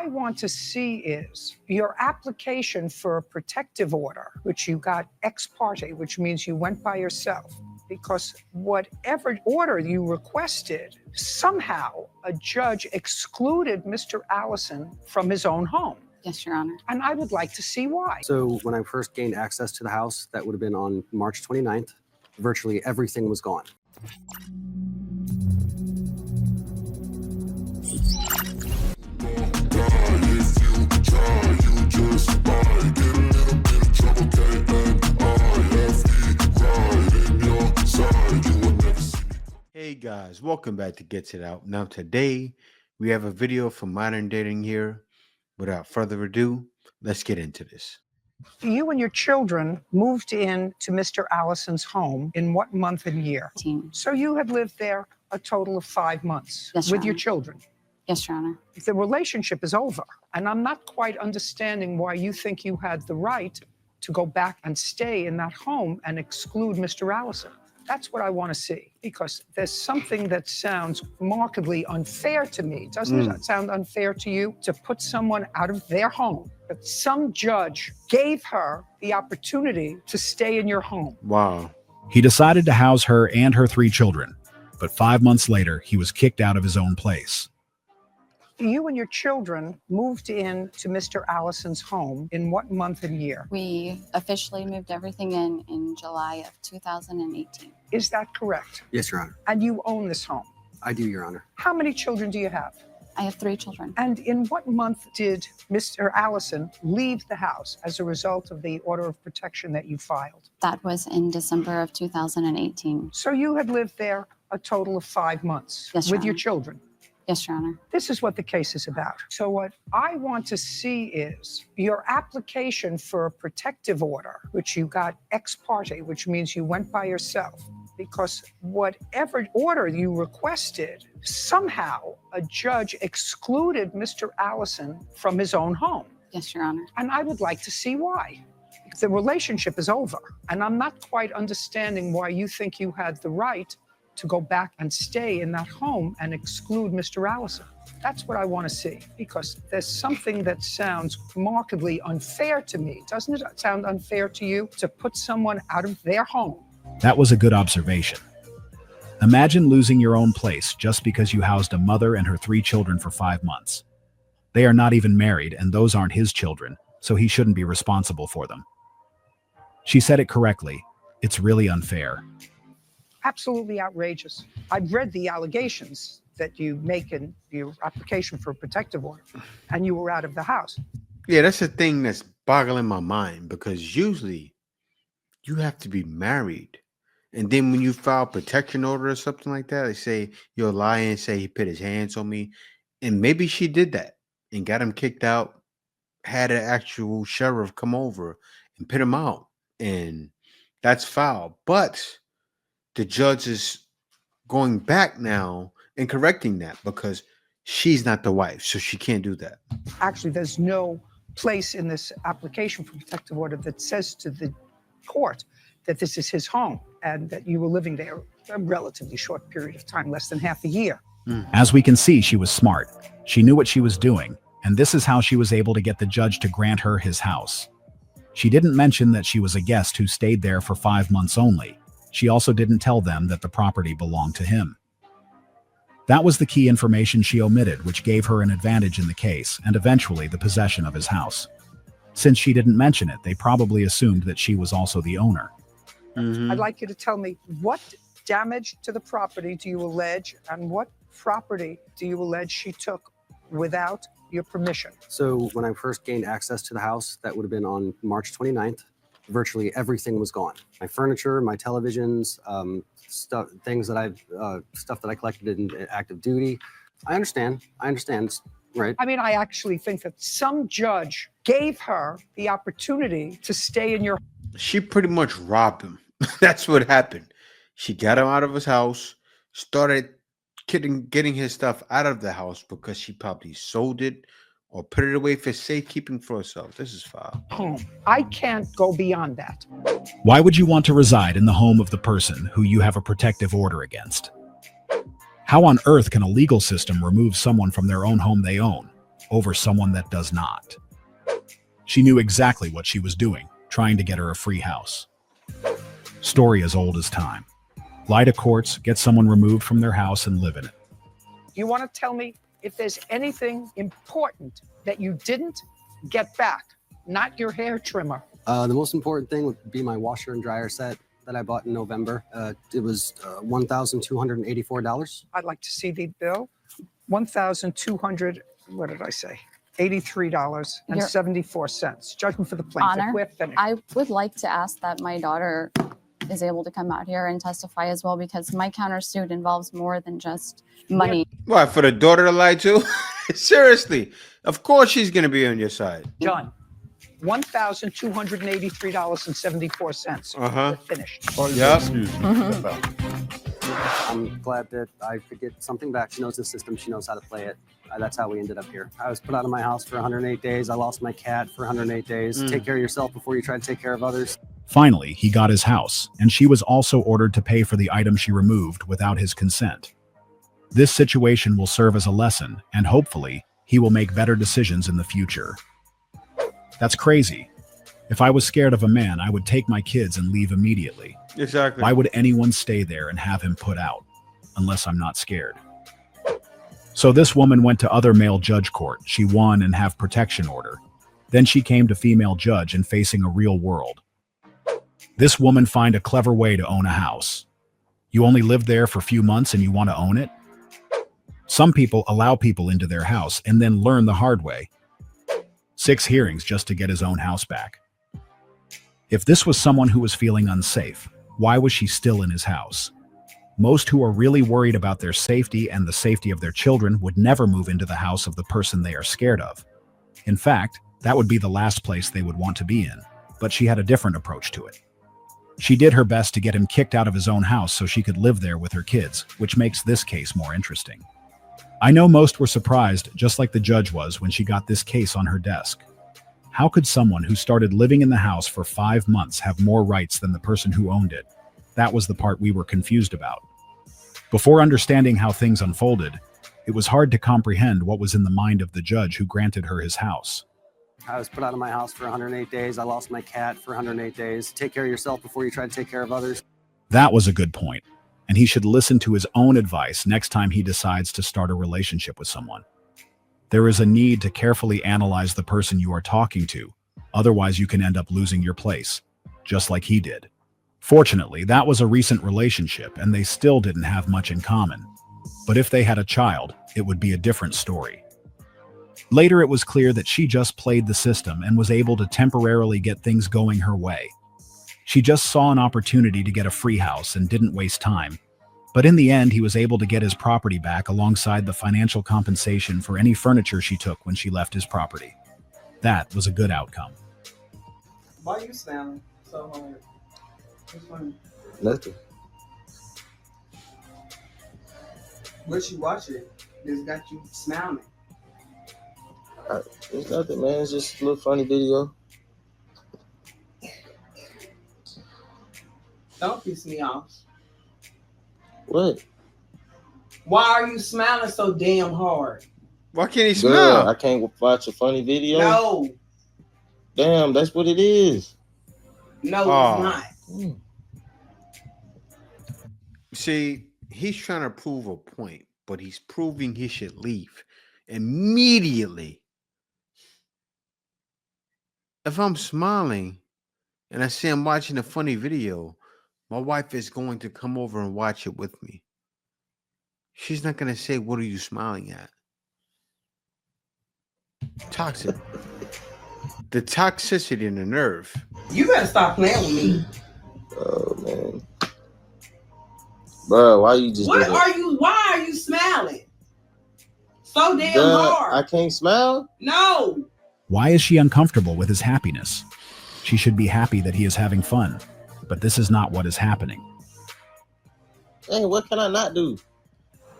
I want to see is your application for a protective order, which you got ex parte, which means you went by yourself, because whatever order you requested, somehow a judge excluded Mr. Allison from his own home. Yes, Your Honor. And I would like to see why. So when I first gained access to the house, that would have been on March 29th, virtually everything was gone. Hey guys, welcome back to Gets It Out. Now today we have a video from Modern Dating here. Without further ado, let's get into this. You and your children moved in to Mr. Allison's home in what month and year? 18. So you had lived there a total of 5 months Yes, Your with your Honor. children. Yes, Your Honor. The relationship is over, and I'm not quite understanding why you think you had the right to go back and stay in that home and exclude Mr. Allison. That's what I want to see, because there's something that sounds markedly unfair to me. Doesn't it sound unfair to you to put someone out of their home, that some judge gave her the opportunity to stay in your home? Wow. He decided to house her and her 3 children, but 5 months later, he was kicked out of his own place. You and your children moved in to Mr. Allison's home in what month and year? We officially moved everything in July of 2018. Is that correct? Yes, Your Honor. And you own this home? I do, Your Honor. How many children do you have? I have 3 children. And in what month did Mr. Allison leave the house as a result of the order of protection that you filed? That was in December of 2018. So you had lived there a total of 5 months Yes, Your with your Honor. children. Yes, Your Honor. This is what the case is about. So what I want to see is your application for a protective order, which you got ex parte, which means you went by yourself, because whatever order you requested, somehow a judge excluded Mr. Allison from his own home. Yes, Your Honor. And I would like to see why. The relationship is over, and I'm not quite understanding why you think you had the right to go back and stay in that home and exclude Mr. Allison. That's what I want to see, because there's something that sounds markedly unfair to me. Doesn't it sound unfair to you to put someone out of their home? That was a good observation. Imagine losing your own place just because you housed a mother and her 3 children for 5 months. They are not even married, and those aren't his children, so he shouldn't be responsible for them. She said it correctly. It's really unfair. Absolutely outrageous. I've read the allegations that you make in your application for a protective order, and you were out of the house. Yeah, that's the thing that's boggling my mind, because usually you have to be married. And then when you file protection order or something like that, they say you'll lie and say he put his hands on me. And maybe she did that and got him kicked out, had an actual sheriff come over and put him out. And that's foul. But the judge is going back now and correcting that, because she's not the wife, so she can't do that. Actually, there's no place in this application for protective order that says to the court that this is his home and that you were living there a relatively short period of time, less than half a year. As we can see, she was smart. She knew what she was doing, and this is how she was able to get the judge to grant her his house. She didn't mention that she was a guest who stayed there for 5 months only. She also didn't tell them that the property belonged to him. That was the key information she omitted, which gave her an advantage in the case and eventually the possession of his house. Since she didn't mention it, they probably assumed that she was also the owner. I'd like you to tell me, what damage to the property do you allege, and what property do you allege she took without your permission? So when I first gained access to the house, that would have been on March 29th. Virtually everything was gone. My furniture, my televisions, stuff that I collected in active duty. I understand, right? I mean, I actually think that some judge gave her the opportunity to stay in your home. She pretty much robbed him. That's what happened. She got him out of his house, started getting his stuff out of the house because she probably sold it or put it away for safekeeping for herself. This is foul. home. I can't go beyond that. Why would you want to reside in the home of the person who you have a protective order against? How on earth can a legal system remove someone from their own home they own? over someone that does not. She knew exactly what she was doing, trying to get her a free house. Story as old as time. Lie to courts, get someone removed from their house and live in it. You want to tell me if there's anything important that you didn't get back, not your hair trimmer. The most important thing would be my washer and dryer set that I bought in November. It was $1,284. I'd like to see the bill. $1,200, what did I say? $83.74. Judgment for the plaintiff. Honor, We're finished. I would like to ask that my daughter is able to come out here and testify as well, because my countersuit involves more than just money. What, for the daughter to lie to? Seriously. Of course she's going to be on your side. Done. $1,283.74. Uh-huh. We're finished. Yep. I'm glad that I could get something back. She knows the system. She knows how to play it. That's how we ended up here. I was put out of my house for 108 days. I lost my cat for 108 days. Take care of yourself before you try to take care of others. Finally, he got his house, and she was also ordered to pay for the item she removed without his consent. This situation will serve as a lesson, and hopefully, he will make better decisions in the future. That's crazy. If I was scared of a man, I would take my kids and leave immediately. Exactly. Why would anyone stay there and have him put out? Unless I'm not scared. So this woman went to other male judge court. She won and have protection order. Then she came to female judge and facing a real world. This woman find a clever way to own a house. You only live there for a few months and you want to own it? Some people allow people into their house and then learn the hard way. 6 hearings just to get his own house back. If this was someone who was feeling unsafe, why was she still in his house? Most who are really worried about their safety and the safety of their children would never move into the house of the person they are scared of. In fact, that would be the last place they would want to be in, but she had a different approach to it. She did her best to get him kicked out of his own house so she could live there with her kids, which makes this case more interesting. I know most were surprised, just like the judge was when she got this case on her desk. How could someone who started living in the house for 5 months have more rights than the person who owned it? That was the part we were confused about. Before understanding how things unfolded, it was hard to comprehend what was in the mind of the judge who granted her his house. I was put out of my house for 108 days. I lost my cat for 108 days. Take care of yourself before you try to take care of others. That was a good point, and he should listen to his own advice next time he decides to start a relationship with someone. There is a need to carefully analyze the person you are talking to, otherwise you can end up losing your place, just like he did. Fortunately, that was a recent relationship and they still didn't have much in common. But if they had a child, it would be a different story. Later, it was clear that she just played the system and was able to temporarily get things going her way. She just saw an opportunity to get a free house and didn't waste time. But in the end, he was able to get his property back alongside the financial compensation for any furniture she took when she left his property. That was a good outcome. Why are you smiling so hard? What's funny? Nothing. What you watching that's got you smiling? It's nothing, man. It's just a little funny video. Don't piss me off. What? Why are you smiling so damn hard? Why can't he Girl, smile? I can't watch a funny video. No, Damn, that's what it is. no, Oh. it's not. See, he's trying to prove a point, but he's proving he should leave immediately. If I'm smiling and I see I'm watching a funny video, my wife is going to come over and watch it with me. She's not going to say, "What are you smiling at?" Toxic. The toxicity and the nerve. You better stop playing with me. Oh man, bro, why you just? What do that? are you? Why are you smiling so damn Duh, hard? I can't smile. No, Why is she uncomfortable with his happiness? She should be happy that he is having fun, but this is not what is happening. Hey, what can I not do?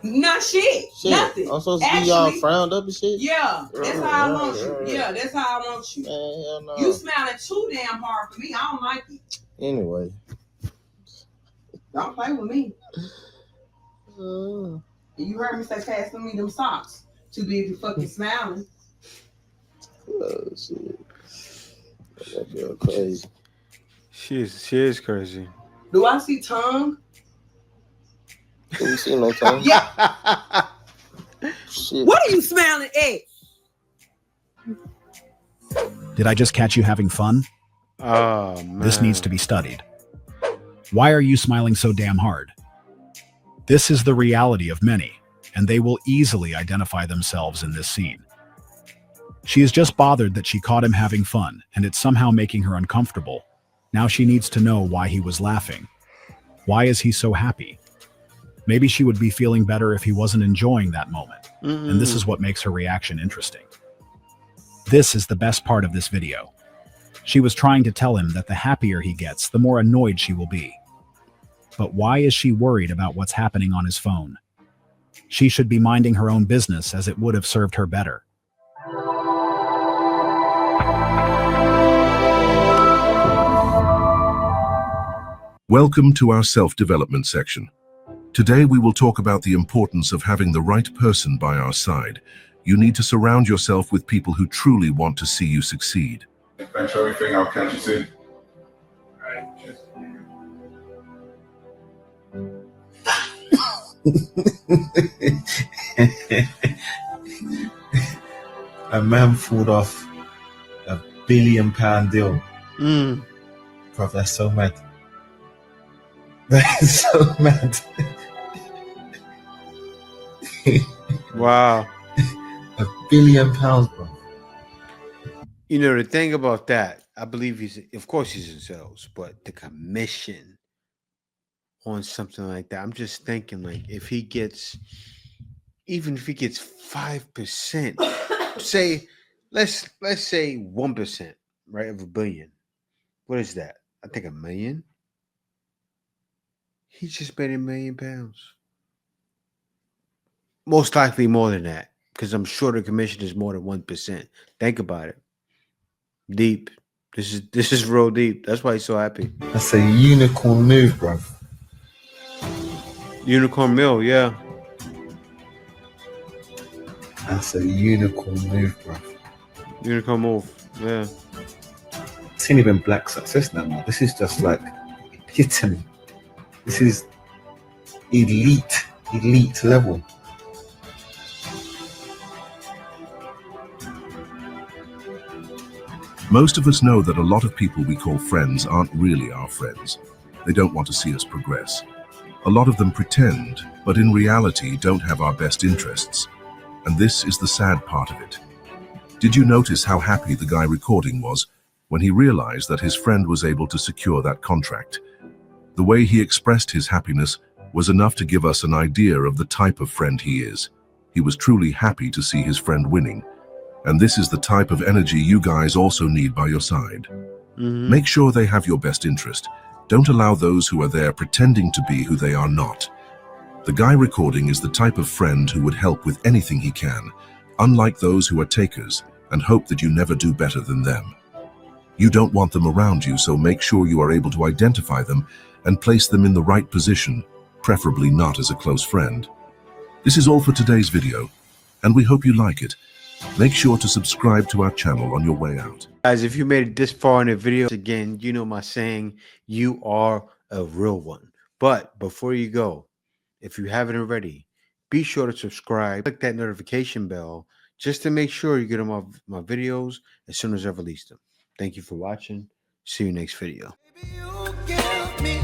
not shit. Shit, Nothing. I'm supposed to be all Actually, frowned up and shit. Yeah, that's how I want you. Right. Yeah, that's how I want you. Man, hell no. You smiling too damn hard for me. I don't like it. Anyway. Don't play with me. Uh, And you heard me say, pass me them socks. Too busy fucking smiling. Shit. That girl crazy. She is crazy. Do I see tongue? We see no time. Yeah. Shit. What are you smelling at? Did I just catch you having fun? Oh man. This needs to be studied. Why are you smiling so damn hard? This is the reality of many, and they will easily identify themselves in this scene. She is just bothered that she caught him having fun, and it's somehow making her uncomfortable. Now she needs to know why he was laughing. Why is he so happy? Maybe she would be feeling better if he wasn't enjoying that moment, and this is what makes her reaction interesting. This is the best part of this video. She was trying to tell him that the happier he gets, the more annoyed she will be. But why is she worried about what's happening on his phone? She should be minding her own business, as it would have served her better. Welcome to our self-development section. Today we will talk about the importance of having the right person by our side. You need to surround yourself with people who truly want to see you succeed. Thanks for everything. I'll catch you soon. All right. Cheers. A man pulled off £1 billion deal. Bro, that's so mad. That is so mad. Wow. £1 billion, bro. You know, the thing about that, I believe of course he's in sales, but the commission on something like that, I'm just thinking, like, if he gets, even if he gets 5%, say, let's say 1%, right, of $1 billion. What is that? I think $1 million. He just made £1 million. Most likely more than that, because I'm sure the commission is more than 1%. Think about it. Deep. This is real deep. That's why he's so happy. That's a unicorn move, bro. Unicorn Mill, yeah. That's a unicorn move, bro. Unicorn move, yeah. It's ain't even black success now, man. This is just like epitome. This is elite level. Most of us know that a lot of people we call friends aren't really our friends. They don't want to see us progress. A lot of them pretend, but in reality don't have our best interests. And this is the sad part of it. Did you notice how happy the guy recording was when he realized that his friend was able to secure that contract? The way he expressed his happiness was enough to give us an idea of the type of friend he is. He was truly happy to see his friend winning. And this is the type of energy you guys also need by your side. Make sure they have your best interest. Don't allow those who are there pretending to be who they are not. The guy recording is the type of friend who would help with anything he can, unlike those who are takers and hope that you never do better than them. You don't want them around you, so make sure you are able to identify them and place them in the right position, preferably not as a close friend. This is all for today's video, and we hope you like it. Make sure to subscribe to our channel on your way out. Guys, if you made it this far in the video, again, you know my saying, you are a real one. But before you go, if you haven't already, be sure to subscribe, click that notification bell, just to make sure you get on my videos as soon as I release them. Thank you for watching. See you next video. Baby, you give me